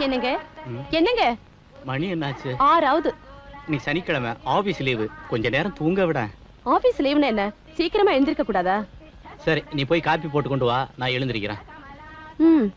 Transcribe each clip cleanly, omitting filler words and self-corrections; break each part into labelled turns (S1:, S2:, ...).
S1: என்னங்க என்னங்க
S2: மணி என்னாச்சு?
S1: 6
S2: நீ சனிக்கிழமை ஆபீஸ் லீவு, கொஞ்ச நேரம் தூங்க விட.
S1: ஆபீஸ் லீவுனா என்ன, சீக்கிரமா எழுந்திருக்க கூடாதா?
S2: சரி, நீ போய் காப்பி போட்டு கொண்டு வா, நான் எழுந்திருக்கிறேன்.
S1: ம்.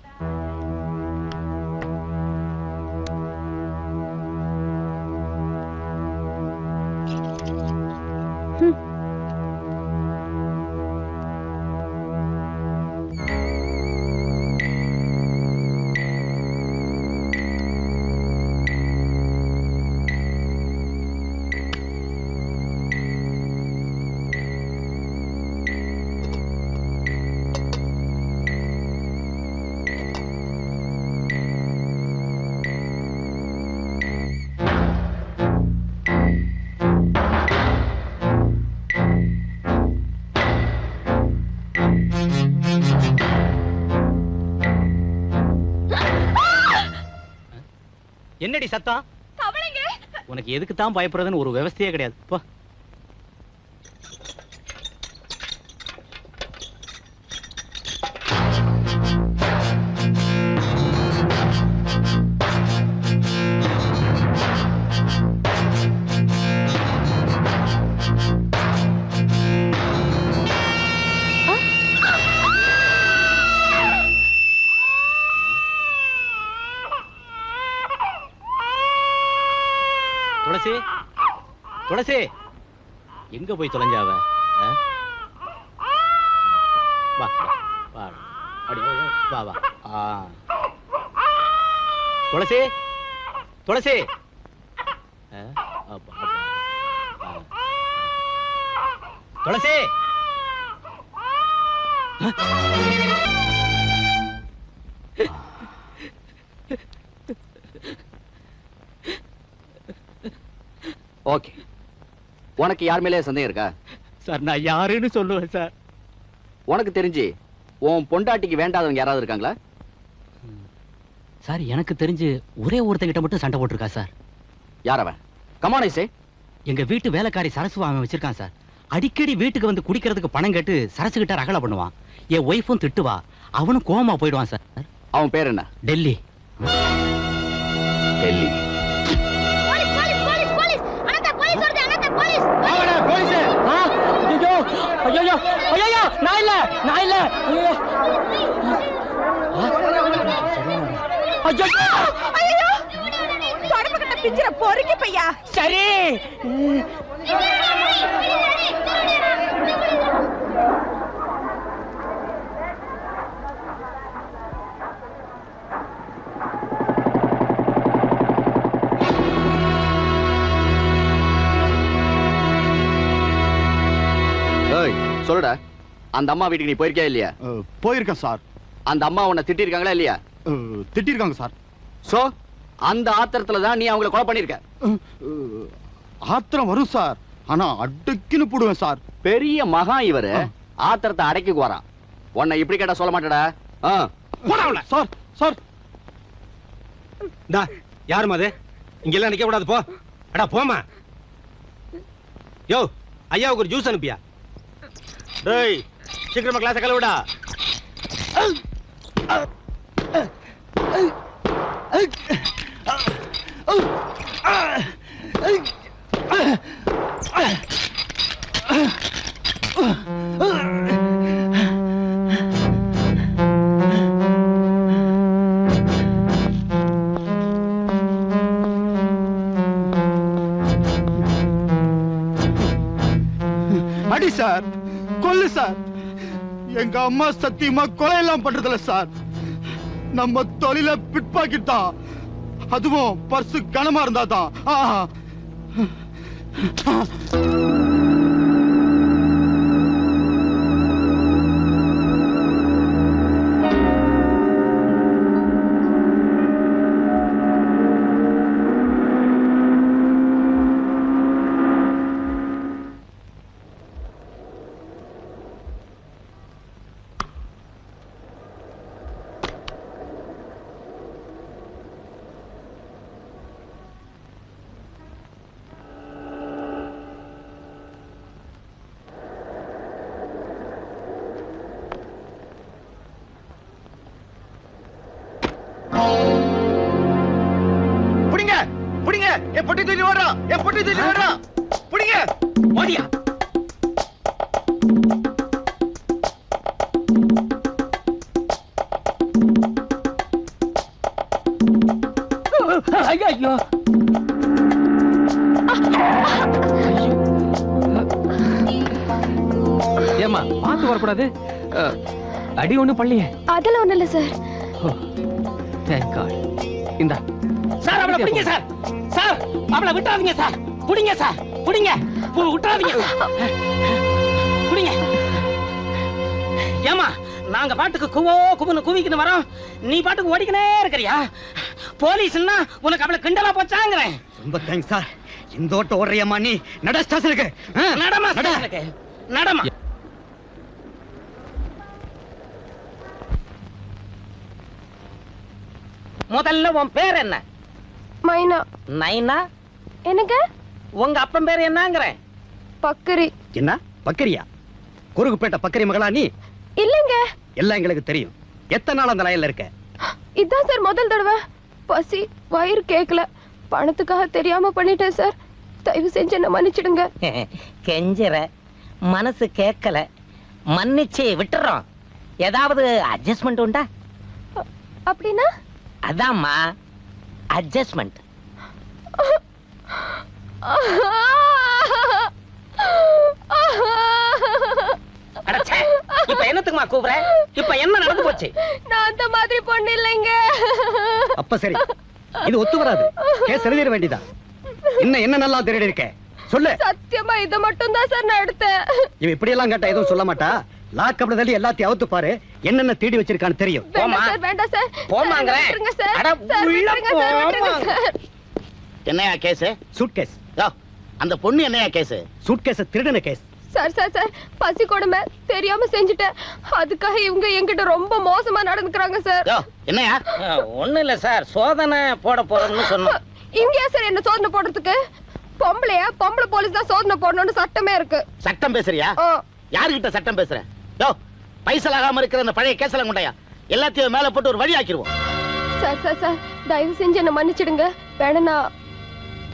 S2: என்னடி சத்தம்? உனக்கு எதுக்கு தான் பயப்படுறதுன்னு ஒரு விவசாயே கிடையாது. போ. துளசி, துளசி, எங்க போய் தொலைஞ்சாவ? வா வா வா வா. துளசி, துளசி. துளசி.
S3: ஓகே, உனக்கு யார் மேலே சந்தேகம் இருக்கா?
S2: சார், நான் யாருன்னு சொல்லுவேன் சார்.
S3: உனக்கு தெரிஞ்சு உன் பொண்டாட்டிக்கு வேண்டாதவங்க யாராவது இருக்காங்களா?
S2: சார், எனக்கு தெரிஞ்சு ஒரே ஒருத்தங்கிட்ட மட்டும் சண்டை போட்டிருக்கா சார்.
S3: யார் அவன்? கமான் ஐசே.
S2: எங்க வீட்டு வேலைக்காரி சரசு அவன் வச்சிருக்கான் சார். அடிக்கடி வீட்டுக்கு வந்து குடிக்கிறதுக்கு பணம் கேட்டு சரசு கிட்ட ரகலை பண்ணுவான். என் ஒய்ஃபும் திட்டுவா, அவனும் கோவமா போயிடுவான் சார்.
S3: அவன் பேர் என்ன?
S2: டெல்லி.
S3: டெல்லி.
S1: சரி.
S3: சொல்லுடா, அந்த அம்மா வீட்டுக்கு நீ போயிருக்கியா இல்லையா?
S4: போயிருக்கேன் சார்.
S3: அந்த அம்மா உன்னை திட்டிருக்காங்களா இல்லையா?
S4: திட்டிருக்காங்க சார்.
S3: சோ அந்த ஆத்திரத்துல தான் நீ அவங்கள கொலை பண்ணிருக்க.
S4: ஆத்திரம் வரும் சார், ஆனா அடக்கின்னு போடுவேன் சார்.
S3: பெரிய மகா இவரு ஆத்திரத்தை அடக்கி வரான். உன்னை இப்படி கேட்டா சொல்ல மாட்டடா.
S4: Sir sir.
S5: யாரும் அது இங்க எல்லாம் நிக்க கூடாது, போ. அடா போமா. யோ, ஐயாவுக்கு ஒரு ஜூஸ் அனுப்பியா? டேய், சீக்கிரமா கிளாஸ் கழுவுடா.
S4: அடி சார், கொல்லு சார். எங்க அம்மா சத்தியமா கொலை எல்லாம் பண்றதில்ல சார். நம்ம தொழில பிட்பாக்கெட் தான், அதுவும் பர்சு கனமா இருந்தா தான். புடிங்க என் பொட்டி தூக்கி ஓடுறா என் பொட்டி தூக்கி ஓடுறா புடிங்க
S2: ஓடியா ஐயோ ஏமா பார்த்து வரக்கூடாது அடி ஒண்ணு பள்ளியே
S1: அதெல்லாம் ஒண்ணு இல்ல சார்.
S2: தேங்க் காட் இந்தா சார் அவளை பிடிங்க சார் சார் அவளை விட்டாதீங்க சார் புடிங்க சார் புடிங்க விட்டாதீங்க புடிங்க ஏமா நாங்க பாட்டுக்கு குவோ குபுன்னு குவிக்கிட்டு வரோம் நீ பாட்டுக்கு ஓடிக்கினே இருக்கிறியா போலீஸ்னா உனக்கு அவளை கிண்டலா போச்சாங்கிறேன்
S4: ரொம்ப தேங்க்ஸ் சார் இந்த ஓட்ட ஓடுறியம்மா நீ நட ஸ்டேஷனுக்கு
S2: நடமா ஸ்டேஷனுக்கு நடமா முதல்ல உன் பேர் என்ன
S1: மைனா.
S2: நைனா
S1: என்னங்க?
S2: உங்க அப்பன் பேர் என்னங்கறேன்
S1: பக்கரி.
S4: என்ன பக்கரியா குறுகுப்பேட்டை பக்கரி மகளா நீ
S1: இல்லங்க.
S4: எல்லாம் எங்களுக்கு தெரியும் எத்தனை நாள் அந்த லைன்ல இருக்க
S1: இதான் சார் முதல் தடவை. பசி வயிறு கேட்கல பணத்துக்காக தெரியாம பண்ணிட்டேன் சார். தயவு செஞ்சு என்ன மன்னிச்சிடுங்க.
S2: கெஞ்சற மனசு கேட்கல மன்னிச்சு விட்டுறோம் ஏதாவது அட்ஜஸ்ட்மெண்ட் உண்டா
S1: அப்படின்னா?
S2: அதாம்மா அட்ஜஸ்ட்மெண்ட் இப்ப என்னத்துக்குமா கூப்பிடுற இப்ப என்ன நடந்து போச்சு
S1: நான் அந்த மாதிரி பொண்ணு இல்லைங்க.
S4: அப்ப சரி இது ஒத்து வராது கேஸ் எழுதிட வேண்டியதா இன்னும் என்ன நல்லா திருடி இருக்க சொல்லு
S1: சத்தியமா இத மட்டும் தான் சார் நான் எடுத்தேன்.
S4: இவ இப்படி எல்லாம் கேட்டா எதுவும் சொல்ல மாட்டா லாக்கப்ல தள்ளி எல்லாத்தையும் அவுத்து பாரு என்னென்ன தேடி வச்சிருக்கான்னு தெரியும்
S1: வேண்டாம் சார் வேண்டாம் சார்.
S2: போமாங்கறேன்.
S1: சார், விட்டுருங்க சார்.
S2: அட,
S1: சார்,
S2: உள்ள
S1: விட்டுருங்க சார், விட்டுருங்க
S2: போமா.
S1: சார்.
S3: என்னையா கேஸ்
S4: சூட் கேஸ்
S3: அந்த பொண்ணு என்னையா கேஸ்
S4: சூட் கேஸ் திருடின கேஸ்
S1: சார் சார் சார் பசி கொடுமை தெரியாம செஞ்சுட்டேன். அதுக்காக இவங்க என்கிட்ட ரொம்ப மோசமா நடந்துக்கிறாங்க சார்.
S3: என்னையா
S2: ஒண்ணு இல்ல சார் சோதனை போட போறோம்னு சொன்னோம்
S1: இங்கயா சார் என்ன சோதனை போடுறதுக்கு? பொம்பளை போலீஸ் தான் சோதனை போடணும்னு சட்டமே இருக்கு.
S3: சட்டம் பேசுறியா
S1: ஆ.
S3: யாருகிட்ட சட்டம் பேசுற பைசல் ஆகாம இருக்கிற அந்த பழைய கேஸ்ல கொண்டாயா எல்லாத்தையும் மேல போட்டு ஒரு வழி ஆக்கிடுவோம்
S1: சார் சார் சார் தயவு செஞ்சு என்ன மன்னிச்சிடுங்க. வேணா நான்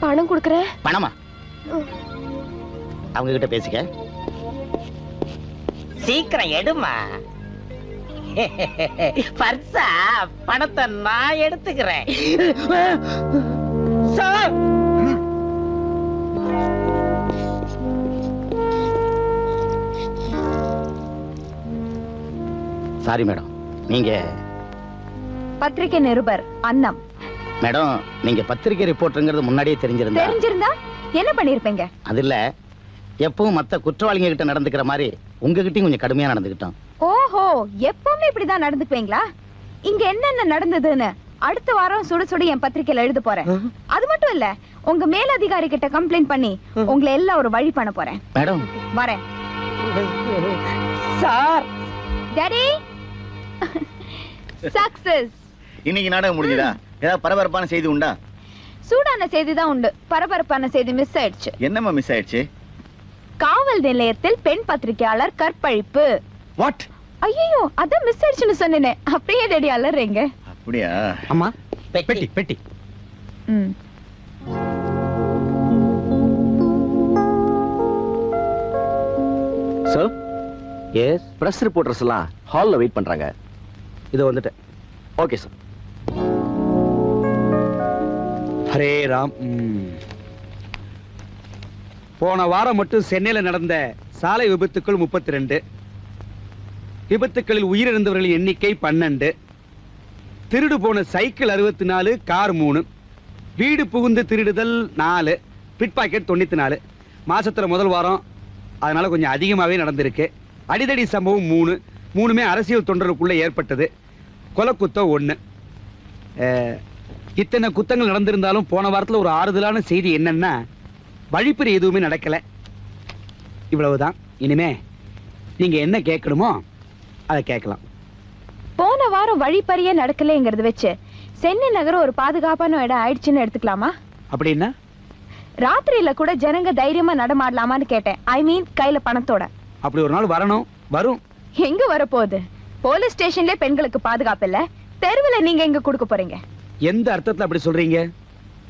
S1: பணம் கொடுக்குறேன்.
S3: பணமா அவங்க கிட்ட பேசிக்க
S2: சீக்கிரம் எடுமா பர்சா பணத்தை நான் எடுத்துக்கிறேன் சார்
S3: சாரி மேடம் நீங்க
S6: பத்திரிகை நிருபர் அன்னம்.
S3: மேடம் நீங்க பத்திரிகை ரிப்போர்ட்டருங்கிறது முன்னாடியே தெரிஞ்சிருந்தா
S6: தெரிஞ்சிருந்தா என்ன பண்ணிருப்பீங்க?
S3: அது இல்ல எப்பவும் மத்த குற்றவாளிங்க கிட்ட நடந்துக்கிற மாதிரி உங்ககிட்டயும் கொஞ்சம் கடுமையா நடந்துக்கிட்டோம்.
S6: ஓஹோ எப்பவுமே இப்படிதான் நடந்துக்குவீங்களா? இங்க என்னென்ன நடந்ததுன்னு அடுத்த வாரம் சுட சுட என் பத்திரிகையில எழுத போறேன். அது மட்டும் இல்ல உங்க மேலதிகாரி கிட்ட கம்ப்ளைண்ட் பண்ணி உங்களை எல்லாம் ஒரு வழி பண்ண போறேன்.
S3: மேடம்
S6: வரேன்.
S2: Sir
S6: daddy success.
S7: இன்னைக்கு நாடகம் முடிஞ்சதா? ஏதாவது பரபரப்பான செய்தி உண்டா?
S6: சூடான செய்தி தான் உண்டு. பரபரப்பான செய்தி மிஸ் ஆயிடுச்சு.
S7: என்னம்மா மிஸ் ஆயிடுச்சு?
S6: காவல் நிலையத்தில் பெண் பத்திரிகையாளர் கற்பழிப்பு.
S4: வாட்?
S6: ஐயோ அதான் மிஸ் ஆயிடுச்சுன்னு சொன்னேனே. அப்படியே டாடி அலறீங்க.
S7: அப்படியா?
S4: அம்மா
S2: பெட்டி
S4: பெட்டி பெட்டி
S6: ம்.
S3: சார் எஸ் பிரஸ் ரிப்போர்ட்டர்ஸ் எல்லாம் ஹால்ல வெயிட் பண்றாங்க.
S4: இது வந்துட்டேன்.
S3: Okay sir.
S4: ஹரே ராம். போன வாரம் மட்டும் சென்னையில நடந்த சாலை விபத்துக்கள் 32, விபத்துக்களில் உயிரிழந்தவர்களின் எண்ணிக்கை 12, திருடு போன சைக்கிள் 64, கார் 3, வீடு புகுந்து திருடுதல் 4, பிட் பாக்கெட் 94. மாசத்துல முதல் வாரம் அதனால கொஞ்சம் அதிகமாவே நடந்திருக்கு. அடிதடி சம்பவம் 3, 3மே அரசியல் தொண்டருக்குள்ள ஏற்பட்டது. கொலை குத்தம் 1. இத்தனை குத்தங்கள் நடந்திருந்தாலும் போன வாரத்துல ஒரு ஆறுதலான செய்தி என்னன்னா வழிப்பறி எதுவுமே நடக்கல. இவ்வளவுதான். இனிமே நீங்க என்ன கேட்கணுமோ அதை கேட்கலாம்.
S6: போன வாரம் வழிப்பறியே நடக்கலைங்கிறது வச்சு சென்னை நகரம் ஒரு பாதுகாப்பான இடம் ஆயிடுச்சுன்னு எடுத்துக்கலாமா?
S4: அப்படின்னா
S6: ராத்திரியில கூட ஜனங்க தைரியமா நடமாடலாமான்னு கேட்டேன். ஐ மீன் கையில பணத்தோட.
S4: அப்படி ஒரு நாள் வரணும். வரும்.
S6: எங்க வரப்போகுது? போலீஸ் ஸ்டேஷன்ல பெண்களுக்கு பாதுகாப்பு இல்ல, தெருவுல நீங்க எங்க கொடுக்க போறீங்க?
S4: எந்த அர்த்தத்துல அப்படி சொல்றீங்க?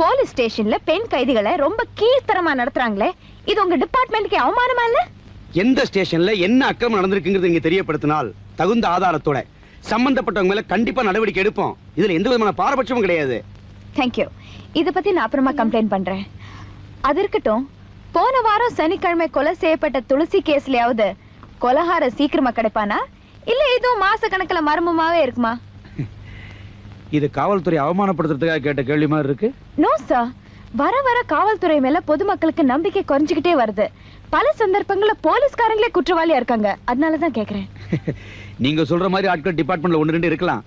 S6: போலீஸ் ஸ்டேஷன்ல பெண் கைதிகளை ரொம்ப கீழ்த்தரமா நடத்துறாங்களே, இது உங்க டிபார்ட்மெண்ட்க்கு அவமானமா இல்ல?
S5: எந்த ஸ்டேஷன்ல என்ன அக்கிரமம் நடந்திருக்குங்கிறது இங்க தெரியப்படுத்தினால் தகுந்த ஆதாரத்தோட சம்பந்தப்பட்டவங்க மேல கண்டிப்பா நடவடிக்கை எடுப்போம். இதுல எந்த விதமான பாரபட்சமும் கிடையாது.
S6: தேங்க்யூ. இத பத்தி நான் அப்புறமா கம்ப்ளைண்ட் பண்றேன். அது இருக்கட்டும், போன வாரம் சனிக்கிழமை கொலை செய்யப்பட்ட துளசி கேஸ்லயாவது கொலகார சீக்கிரமா கிடைப்பானா, இல்ல இதுவும் மாச கணக்குல மர்மமாவே இருக்குமா?
S5: இது காவல்துறை அவமானப்படுத்துறதுக்காக கேட்ட கேள்வி மாதிரி இருக்கு.
S6: நோ சார், வர வர காவல்துறை மேல பொதுமக்களுக்கு நம்பிக்கை குறைஞ்சுக்கிட்டே வருது. பல சந்தர்ப்பங்கள்ல போலீஸ்காரங்களே குற்றவாளியா இருக்காங்க. அதனாலதான் கேக்குறேன்.
S5: நீங்க சொல்ற மாதிரி ஆட்கள் டிபார்ட்மெண்ட்ல 1-2 இருக்கலாம்.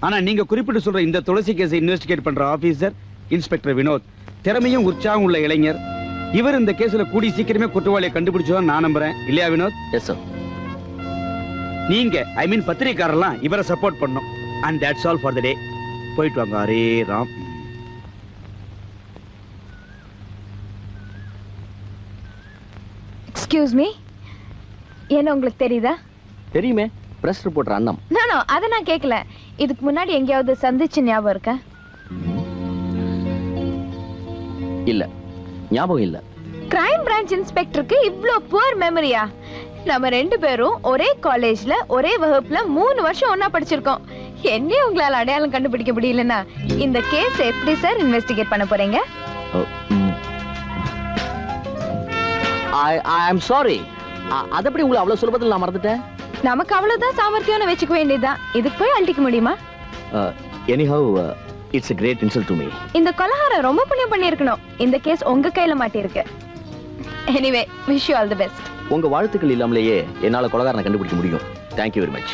S5: ஆனா நீங்க குறிப்பிட்டு சொல்ற இந்த துளசி கேஸை இன்வெஸ்டிகேட் பண்ற ஆபீசர் இன்ஸ்பெக்டர் வினோத் திறமையும் உற்சாகம் உள்ள இளைஞர். இவர் இந்த கேஸ்ல கூடி சீக்கிரமே குற்றவாளியை கண்டுபிடிச்சோம் நான் நம்புறேன். இல்லையா வினோத்?
S2: Yes sir.
S5: நீங்க ஐ மீன் பத்திரிகையாளர்லாம் இவரை சப்போர்ட் பண்ணும். And that's all for the day. போயிட்டு வாங்க. அரே ராம்.
S6: எக்ஸ்கியூஸ் மீ, என்ன உங்களுக்கு தெரியுதா?
S2: தெரியுமே, பிரஸ் ரிப்போர்ட்டர் அண்ணம்.
S6: நானோ அதை நான் கேட்கல. இதுக்கு முன்னாடி எங்கேயாவது சந்திச்சு ஞாபகம் இருக்கா?
S2: இல்ல, ஞாபகம் இல்ல.
S6: கிரைம் பிரான்ச் இன்ஸ்பெக்டருக்கு இவ்ளோ புவர் மெமரியா? நம்ம 2 பேரும் ஒரே காலேஜ்ல ஒரே வகுப்புல 3 வருஷம் ஒண்ணா படிச்சிருக்கோம். என்ன உங்களால அடையாளம் கண்டுபிடிக்க முடியலன்னா இந்த கேஸ் எப்படி சார் இன்வெஸ்டிகேட் பண்ண போறீங்க?
S2: ஐ அம் சாரி. அது எப்படி உங்களுக்கு அவ்வளவு சுலபத்தில் நான் மறந்துட்டேன்?
S6: நமக்கு அவ்வளவுதான் சாமர்த்தியம்னு வச்சுக்க வேண்டியதுதான். இதுக்கு போய் அழட்டிக்க முடியுமா?
S2: Anyhow it's a great insult to me.
S6: இந்த கொலகாரம் ரொம்ப புண்ணியம் பண்ணியிருக்கணும். இந்த கேஸ் உங்க கையில மாட்டிருக்கு. Anyway, wish you all the best.
S2: உங்க வாழ்த்துக்கள் இல்லாமலேயே என்னால கொலகாரனை கண்டுபிடிக்க முடியும். Thank you very much.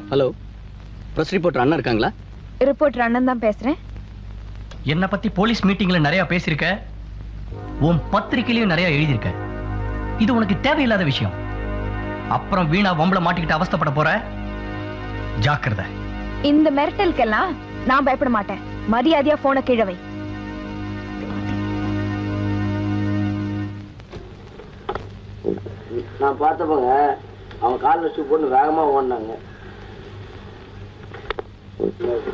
S2: Hello, press reporter அண்ணா இருக்காங்களா?
S6: ரிப்போர்ட்டர் அண்ணன் தான் பேசுறேன்.
S8: என்ன பத்தி போலீஸ் மீட்டிங்ல நிறைய பேசியிருக்க, உன் பத்திரிகையிலயும் நிறைய எழுதியிருக்க. இது உனக்கு தேவையில்லாத விஷயம். அப்புறம் வீணா வம்பள மாட்டிக்கிட்டு அவஸ்தைப்பட போற. ஜாக்கிரதை.
S6: இந்த மிரட்டலுக்கெல்லாம் நான் பயப்பட மாட்டேன். மரியாதையா போன கீழே வை.
S9: நான் பார்த்தப்பங்க அவன் காலில் ஷூ போட்டு வேகமா ஓடினாங்க.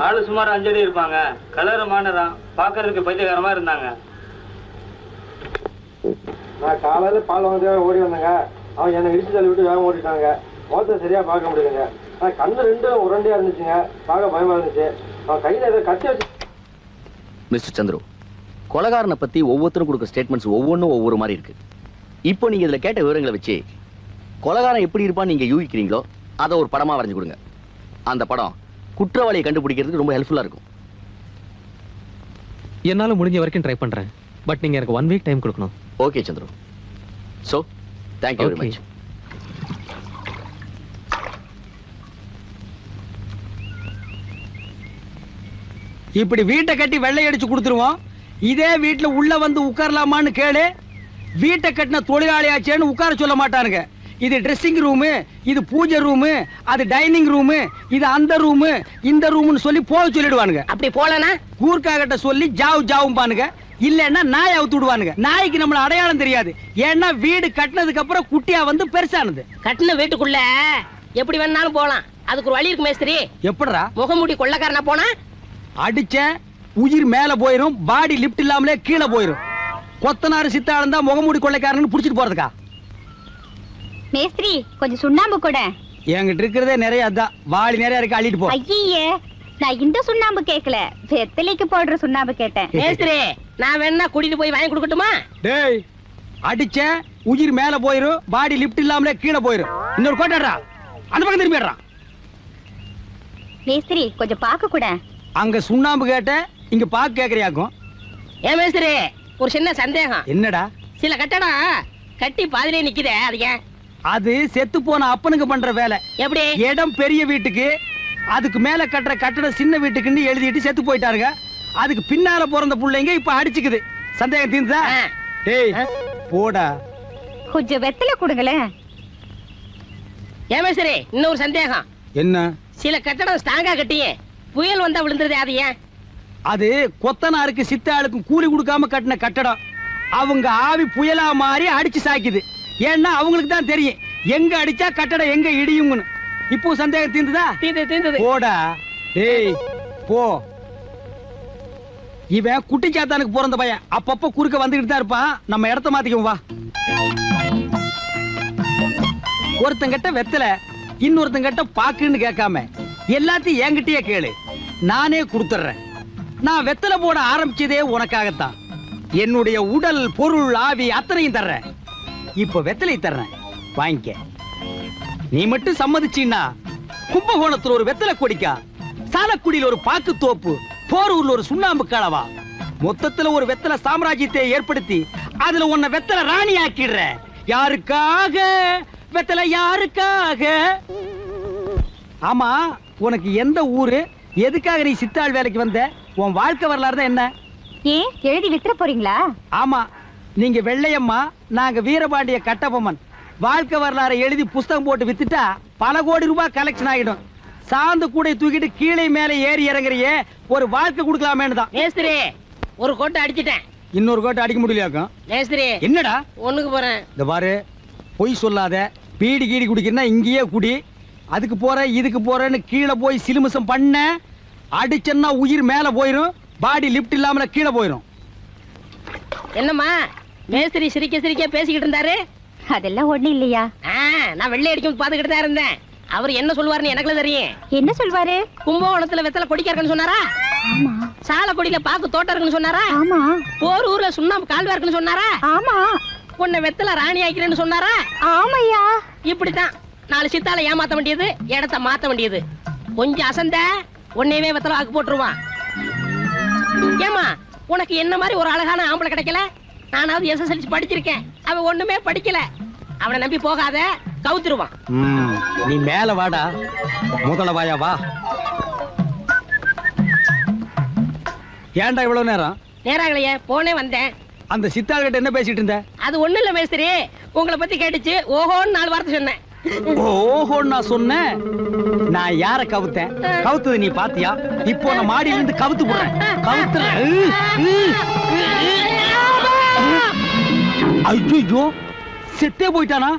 S9: ஆளு சுமார் 5 அடி இருப்பாங்க. கலர் மானதான், பார்க்கறதுக்கு பைத்தியகாரமா இருந்தாங்க. நான் காலையில பால் வாங்க ஓடி வந்தேங்க. அவன் என்னை இடிச்சு தள்ளி விட்டு வேகம் ஓடிட்டாங்க. முகத்தை சரியா பார்க்க முடியலங்க. நான் கண்ணு 2 உரண்டியா இருந்துச்சுங்க. பார்க்க பயமா இருந்துச்சு. அவன் கையில ஏதோ கத்தி வச்சு.
S2: மிஸ்டர் சந்துரு, கொலகாரனை பத்தி ஒவ்வொருத்தரும் கொடுக்க ஸ்டேட்மெண்ட்ஸ் ஒவ்வொன்றும் ஒவ்வொரு மாதிரி இருக்கு. இப்போ நீங்க இதுல கேட்ட விவரங்களை வச்சு கொலகாரன் எப்படி இருப்பான்னு நீங்க யூகிக்கிறீங்களோ அதை ஒரு படமா வரைஞ்சு கொடுங்க. அந்த படம் குற்றவாளியை கண்டுபிடிக்கிறதுக்கு ரொம்ப ஹெல்ப்ஃபுல்லா இருக்கும்.
S10: என்னால முடிஞ்ச வரைக்கும் ட்ரை பண்றேன். பட் நீங்க எனக்கு 1 வீக் டைம் கொடுக்கணும்.
S2: Okay Chandru. So thank you very much.
S5: இப்படி வீட்டை கட்டி வெள்ளை அடிச்சு கொடுத்துருவோம். இதே வீட்டுல உள்ள வந்து உட்காரலாமான்னு கேளு. வீட்டை கட்டின தொழிலாளியாச்சேன்னு உட்கார சொல்ல மாட்டானுங்க. இது ட்ரெஸ்ஸிங் ரூமு, இது பூஜை ரூமு, அது டைனிங் ரூமு, இது அந்த ரூமு, இந்த ரூம்னு சொல்லி போக சொல்லிடுவானுங்க.
S2: அப்படி போலனா
S5: கூர்க்காகிட்ட சொல்லி ஜாவு ஜாவும் பானுங்க. இல்லன்னா நாய் அவுத்து விடுவானுங்க. நாய்க்கு நம்மள அடையாளம் தெரியாது. ஏன்னா வீடு கட்டினதுக்கு அப்புறம் குட்டியா வந்து பெருசானது.
S11: கட்டின வீட்டுக்குள்ள எப்படி வேணாலும் போலாம். அதுக்கு ஒரு வழி இருக்கு மேஸ்திரி.
S5: எப்படிடா?
S11: முகமூடி கொள்ளக்காரனா போனா
S5: அடிச்ச உயிர் மேல போயிரும், பாடி லிப்ட் இல்லாமலே கீழே போயிரும். கொத்தனாரு சித்தாளம் தான் முகமூடி கொள்ளைக்காரன்னு புடிச்சிட்டு போறதுக்கா?
S6: மேஸ்திரி, கொஞ்சம் சுண்ணாம்பு கூட.
S5: என்கிட்ட இருக்கிறதே நிறைய, அதான் வாளி நிறைய இருக்கு, அள்ளிட்டு போ.
S6: ஐயே, நான் இந்த சுண்ணாம்பு கேட்கல, வெத்தலைக்கு போடுற சுண்ணாம்பு கேட்டேன்.
S11: மேஸ்திரி, நான் வேணா கூட்டிட்டு போய் வாங்கி கொடுக்கட்டுமா?
S5: டேய், அடிச்ச உயிர் மேல போயிரும், பாடி லிப்ட் இல்லாமலே கீழே போயிரும். இன்னொரு கோட்டாடுறா, அந்த பக்கம் திரும்பிடுறான்.
S6: மேஸ்திரி, கொஞ்சம் பார்க்க கூட.
S5: அங்க சுண்ணாம்பு கேட்ட, இங்க பாக்கு கேக்குறியாக்கும்.
S11: ஏன் மேஸ்திரி, ஒரு சின்ன சந்தேகம்.
S5: என்னடா?
S11: சில கட்டடம் கட்டி பாதிலே நிக்குதே, அது ஏன்?
S5: அது செத்து போன அப்பனுக்கு பண்ற வேலை.
S11: எப்படி?
S5: இடம் பெரிய வீட்டுக்கு, அதுக்கு மேல கட்டுற கட்டடம் சின்ன வீட்டுக்குன்னு எழுதிட்டு செத்து போயிட்டாருங்க. அதுக்கு பின்னால பிறந்த புள்ளைங்க இப்ப அடிச்சுக்குது. சந்தேகம் தீர்ந்தா? டேய் போடா.
S6: கொஞ்சம் வெத்தலை கொடுங்களேன்.
S11: ஏன் மேஸ்திரி, இன்னொரு சந்தேகம்.
S5: என்ன?
S11: சில கட்டடம் ஸ்ட்ராங்கா கட்டியே புயல் வந்தா விழுந்துருது, அது ஏன்?
S5: அது கொத்தனாருக்கு சித்தாளுக்கும் கூலி கொடுக்காம கட்டின கட்டடம். அவங்க ஆவி புயலா மாறி அடிச்சு சாய்க்குது. ஏன்னா அவங்களுக்கு தான் தெரியும் எங்க அடிச்சா கட்டடம் எங்க இடியும்னு. இப்போ சந்தேகம் தீர்ந்துதா?
S11: தீந்தது
S5: போடா டேய் போ. இவன் குட்டி சாத்தானுக்கு பிறந்த பையன், அப்பப்ப குறுக்க வந்துகிட்டு தான் இருப்பான். நம்ம இடத்த மாத்திக்குவோம் வா. ஒருத்தங்கிட்ட வெத்தல, இன்னொருத்தங்கிட்ட பாக்குன்னு கேட்காம எல்லாத்தையும் என்கிட்டயே கேளு, நானே கொடுத்துறேன். நான் வெத்தலை போட ஆரம்பிச்சதே உனக்காகத்தான். என்னுடைய உடல் பொருள் ஆவி அத்தனையும் தர்றேன். இப்ப வெத்தலை தர்றேன், வாங்கிக்க. நீ மட்டும் சம்மதிச்சீன்னா கும்பகோணத்துல ஒரு வெத்தலை கொடிக்கா, சாலக்குடியில் ஒரு பாக்கு தோப்பு, போரூர்ல ஒரு சுண்ணாம்பு காலவா, மொத்தத்துல ஒரு வெத்தலை சாம்ராஜ்யத்தை ஏற்படுத்தி அதுல உன்னை வெத்தலை ராணி ஆக்கிடுற. யாருக்காக வெத்தலை, யாருக்காக? ஆமா, உனக்கு எந்த ஊரு, எதுக்காக நீ சித்தாள் வேலைக்கு வந்த, உன் வாழ்க்கை வரலாறு தான் என்ன?
S6: ஏன் எழுதி வித்துற போறீங்களா?
S5: ஆமா, நீங்க வெள்ளையம்மா, நாங்க வீரபாண்டிய கட்டபொம்மன். வாழ்க்கை வரலாறு எழுதி புஸ்தகம் போட்டு வித்துட்டா பல கோடி ரூபாய் கலெக்ஷன் ஆகிடும். சாந்து கூடை தூக்கிட்டு கீழே மேலே ஏறி இறங்குறியே, ஒரு வாழ்க்கை கொடுக்கலாமேன்னு தான்.
S11: மேஸ்திரி ஒரு கோட்டை அடிச்சிட்டேன்.
S5: இன்னொரு கோட்டை அடிக்க முடியலையாக்கும்.
S11: மேஸ்திரி
S5: என்னடா
S11: ஒண்ணுக்கு போறேன்.
S5: இந்த பாரு, பொய் சொல்லாத. பீடி கீடி குடிக்கிறனா இங்கேயே குடி. அதுக்கு போற இதுக்கு போறேன்னு கீழே போய் சிலுமிசம் பண்ண, அடிச்சன்னா உயிர் மேல போயிரும், பாடி லிப்ட் இல்லாம கீழே போயிரும்.
S11: என்னம்மா மேஸ்திரி சிரிக்க சிரிக்க பேசிக்கிட்டு இருந்தாரு?
S6: அதெல்லாம் ஒண்ணு இல்லையா.
S11: நான் வெள்ளை அடிக்கும் பாத்துக்கிட்டு தான் இருந்தேன். அவர் என்ன சொல்லுவாருன்னு எனக்கு தெரியும்.
S6: என்ன சொல்வாரு?
S11: கும்பகோணத்துல வெத்தலை கொடிக்க இருக்குன்னு சொன்னாரா?
S6: ஆமா.
S11: சாலக்குடியில பாக்கு தோட்டம் இருக்குன்னு சொன்னாரா?
S6: ஆமா.
S11: போரூர்ல சுண்ணாம்பு கால்வா இருக்குன்னு சொன்னாரா?
S6: ஆமா.
S11: உன்னை வெத்தலை ராணி ஆக்கிறேன்னு சொன்னாரா?
S6: ஆமையா. இப்படித்தான்
S11: 4 சித்தால ஏமாத்த வேண்டியது, இடத்த மாத்த வேண்டியது. கொஞ்சம் அசந்த உன்னையவே வெத்தலை வாக்கு போட்டுருவான். ஏமா, உனக்கு என்ன மாதிரி ஒரு அழகான ஆம்பளை கிடைக்கல? நானாவது SSLC படிச்சிருக்கேன், அவன் ஒண்ணுமே படிக்கல. அவனை நம்பி போகாத, கவுத்துருவான்.
S5: நீ மேல வாடா, முதல்ல வாயா வா. ஏன்டா இவ்வளவு நேரம்?
S11: நேராகலையே, போனே வந்தேன்.
S5: அந்த சித்தாள் கிட்ட என்ன பேசிட்டு இருந்த?
S11: அது ஒண்ணு இல்ல மேஸ்திரி, உங்களை பத்தி கேட்டுச்சு, ஓஹோன்னு 4 வார்த்தை சொன்னேன்.
S5: ஓஹோன்னு நான் சொன்னேன். நான் யார கவுத்தேன்? கவுத்தது நீ பாத்தியா? இப்போ நான் மாடியில இருந்து கவுத்து போடுறேன். கவுத்துறேன். ஐயோ, செத்தே போயிட்டானா?